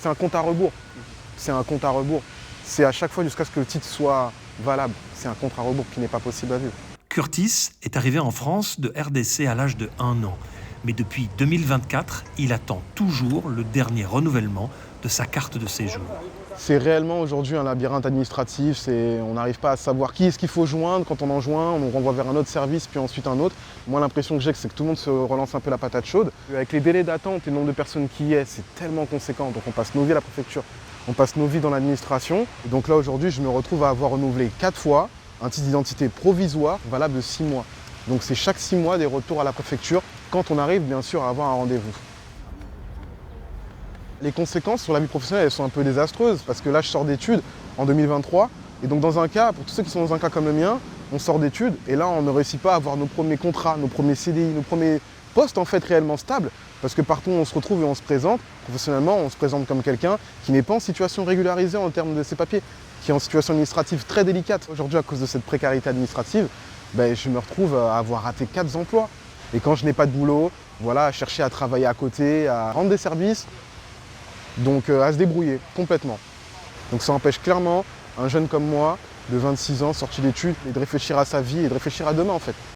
C'est un compte à rebours. C'est un compte à rebours. C'est à chaque fois jusqu'à ce que le titre soit valable. C'est un compte à rebours qui n'est pas possible à vivre. Curtis est arrivé en France de RDC à l'âge de 1 an. Mais depuis 2024, il attend toujours le dernier renouvellement de sa carte de séjour. C'est réellement aujourd'hui un labyrinthe administratif. On n'arrive pas à savoir qui est-ce qu'il faut joindre. Quand on en joint, on nous renvoie vers un autre service, puis ensuite un autre. Moi, l'impression que j'ai, c'est que tout le monde se relance un peu la patate chaude. Avec les délais d'attente et le nombre de personnes qui y est, c'est tellement conséquent. Donc on passe nos vies à la préfecture, on passe nos vies dans l'administration. Et donc là, aujourd'hui, je me retrouve à avoir renouvelé 4 fois un titre d'identité provisoire valable de 6 mois. Donc c'est chaque 6 mois des retours à la préfecture quand on arrive, bien sûr, à avoir un rendez-vous. Les conséquences sur la vie professionnelle, elles sont un peu désastreuses parce que là, je sors d'études en 2023. Et donc dans un cas, pour tous ceux qui sont dans un cas comme le mien, on sort d'études et là, on ne réussit pas à avoir nos premiers contrats, nos premiers CDI, nos premiers postes en fait réellement stables. Parce que partout où on se retrouve et on se présente, professionnellement, on se présente comme quelqu'un qui n'est pas en situation régularisée en termes de ses papiers, qui est en situation administrative très délicate. Aujourd'hui, à cause de cette précarité administrative, je me retrouve à avoir raté 4 emplois. Et quand je n'ai pas de boulot, voilà, à chercher à travailler à côté, à rendre des services, donc à se débrouiller complètement. Donc ça empêche clairement un jeune comme moi, de 26 ans, sorti d'études, et de réfléchir à sa vie et de réfléchir à demain en fait.